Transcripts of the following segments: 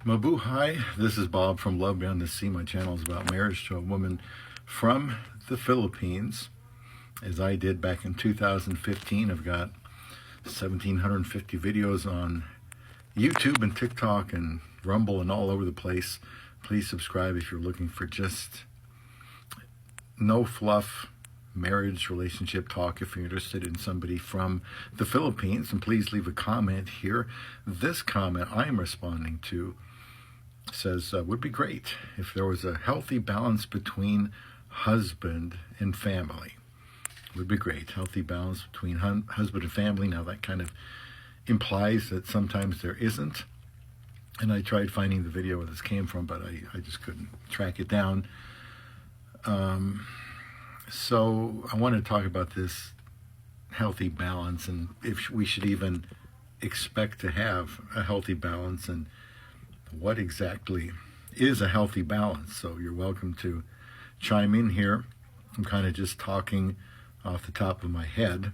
Mabuhay, this is Bob from Love Beyond the Sea. My channel is about marriage to a woman from the Philippines. As I did back in 2015, I've got 1,750 videos on YouTube and TikTok and Rumble and all over the place. Please subscribe if you're looking for just no fluff marriage relationship talk. If you're interested in somebody from the Philippines, and please leave a comment here. This comment I'm responding to says, would be great if there was a healthy balance between husband and family. Would be great. Healthy balance between husband and family. Now that kind of implies that sometimes there isn't. And I tried finding the video where this came from, but I just couldn't track it down. So I want to talk about this healthy balance and if we should even expect to have a healthy balance and what exactly is a healthy balance. So you're welcome to chime in here. I'm kind of just talking off the top of my head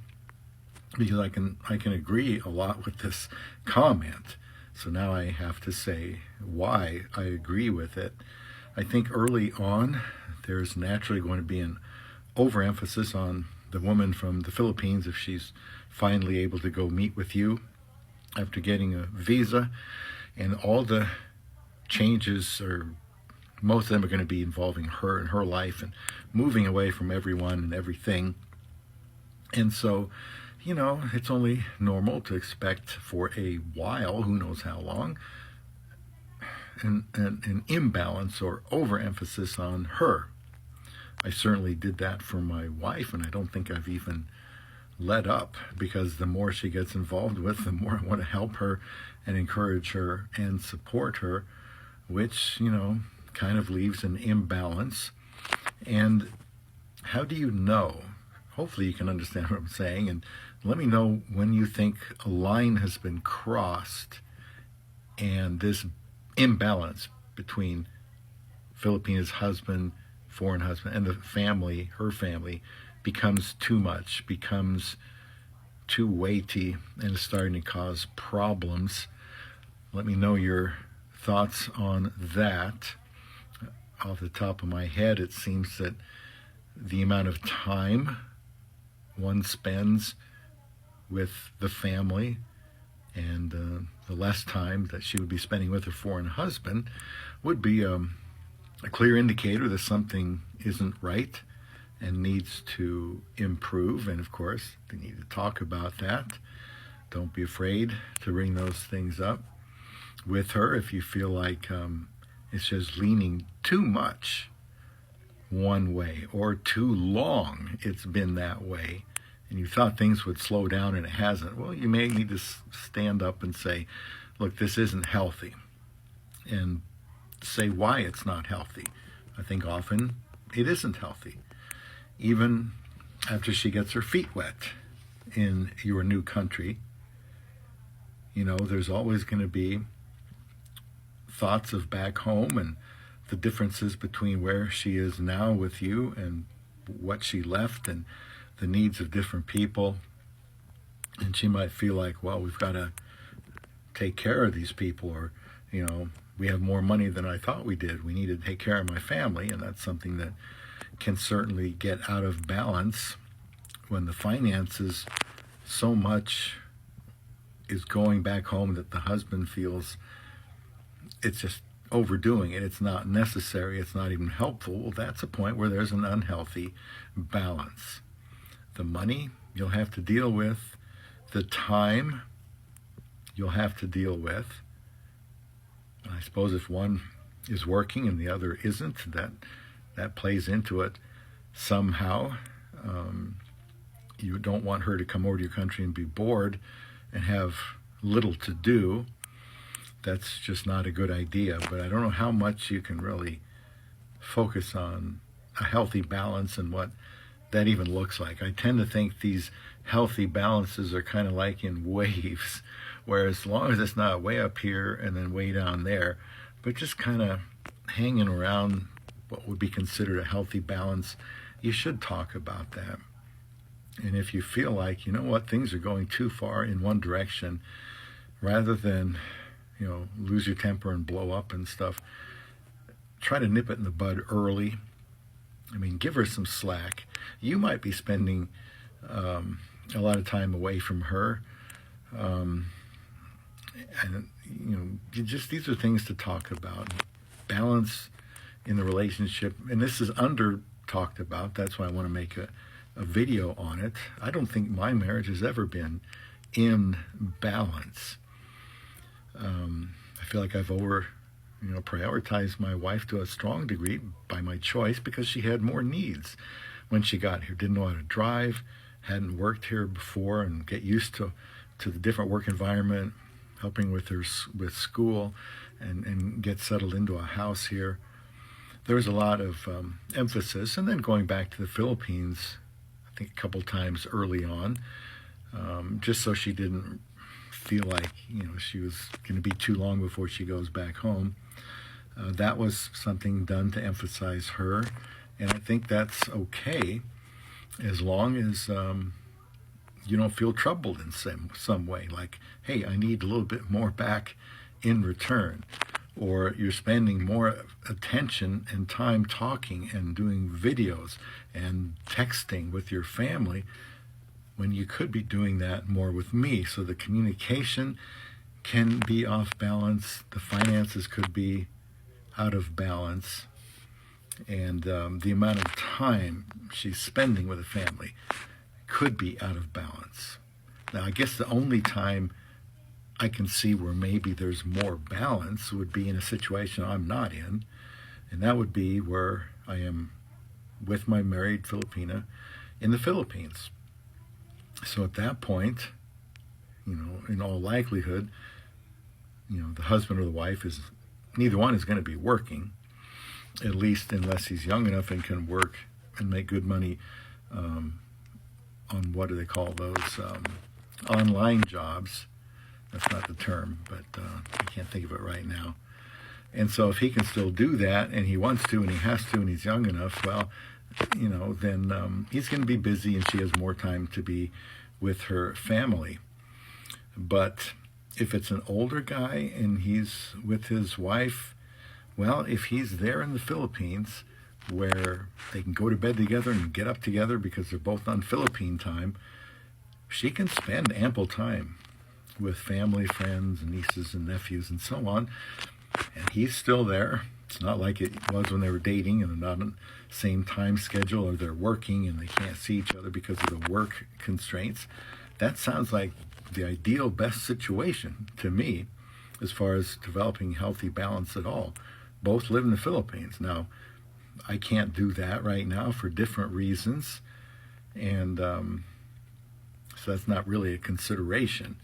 because I can agree a lot with this comment. So now I have to say why I agree with it. I think early on there's naturally going to be an overemphasis on the woman from the Philippines if she's finally able to go meet with you after getting a visa, and all the changes, or most of them, are going to be involving her and her life and moving away from everyone and everything. And so, it's only normal to expect for a while, who knows how long, an imbalance or overemphasis on her. I certainly did that for my wife, and I don't think I've even let up, because the more she gets involved with, the more I want to help her and encourage her and support her, which, kind of leaves an imbalance. And how do you know? Hopefully you can understand what I'm saying, and let me know when you think a line has been crossed and this imbalance between Filipina's husband, foreign husband, and the family, her family, becomes too much, becomes too weighty, and is starting to cause problems. Let me know your thoughts on that. Off the top of my head, it seems that the amount of time one spends with the family and the less time that she would be spending with her foreign husband would be a clear indicator that something isn't right and needs to improve. And of course, they need to talk about that. Don't be afraid to bring those things up with her if you feel like it's just leaning too much one way, or too long it's been that way, and you thought things would slow down and it hasn't. Well, you may need to stand up and say, look, this isn't healthy, and say why it's not healthy. I think often it isn't healthy. Even after she gets her feet wet in your new country, there's always going to be thoughts of back home and the differences between where she is now with you and what she left, and the needs of different people. And she might feel like, well, we've got to take care of these people, or, we have more money than I thought we did. We need to take care of my family. And that's something that can certainly get out of balance when the finances, so much is going back home that the husband feels it's just overdoing it. It's not necessary. It's not even helpful. Well, that's a point where there's an unhealthy balance. The money you'll have to deal with, the time you'll have to deal with. I suppose if one is working and the other isn't, that plays into it somehow. You don't want her to come over to your country and be bored and have little to do. That's just not a good idea. But I don't know how much you can really focus on a healthy balance and what that even looks like. I tend to think these healthy balances are kind of like in waves, where as long as it's not way up here and then way down there, but just kind of hanging around what would be considered a healthy balance, you should talk about that. And if you feel like, things are going too far in one direction, rather than lose your temper and blow up and stuff. Try to nip it in the bud early. I mean, give her some slack. You might be spending a lot of time away from her. And, these are things to talk about. Balance in the relationship. And this is under talked about. That's why I want to make a video on it. I don't think my marriage has ever been in balance. I feel like I've prioritized my wife to a strong degree by my choice because she had more needs when she got here. Didn't know how to drive, hadn't worked here before, and get used to the different work environment, helping with school, and get settled into a house here. There was a lot of emphasis, and then going back to the Philippines, I think a couple times early on, just so she didn't feel like she was going to be too long before she goes back home. That was something done to emphasize her, and I think that's okay as long as you don't feel troubled in some way, like, hey, I need a little bit more back in return, or you're spending more attention and time talking and doing videos and texting with your family when you could be doing that more with me. So the communication can be off balance, the finances could be out of balance, and the amount of time she's spending with the family could be out of balance. Now, I guess the only time I can see where maybe there's more balance would be in a situation I'm not in, and that would be where I am with my married Filipina in the Philippines. So at that point, in all likelihood, the husband or the wife neither one is going to be working, at least unless he's young enough and can work and make good money on, what do they call those, online jobs. That's not the term, but I can't think of it right now. And so if he can still do that, and he wants to, and he has to, and he's young enough, well, then he's going to be busy, and she has more time to be with her family. But if it's an older guy and he's with his wife, well, if he's there in the Philippines where they can go to bed together and get up together because they're both on Philippine time, she can spend ample time with family, friends, nieces and nephews and so on. And he's still there. It's not like it was when they were dating and they're not on the same time schedule, or they're working and they can't see each other because of the work constraints. That sounds like the ideal, best situation to me as far as developing healthy balance at all. Both live in the Philippines. Now, I can't do that right now for different reasons, and so that's not really a consideration.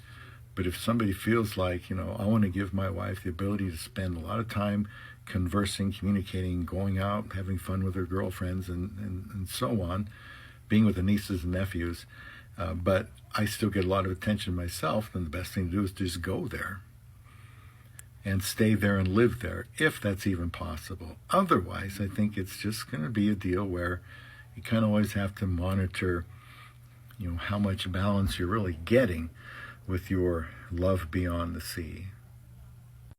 But if somebody feels like, I want to give my wife the ability to spend a lot of time conversing, communicating, going out, having fun with her girlfriends and so on, being with the nieces and nephews, but I still get a lot of attention myself, then the best thing to do is just go there and stay there and live there, if that's even possible. Otherwise, I think it's just going to be a deal where you kind of always have to monitor, how much balance you're really getting with your love beyond the sea.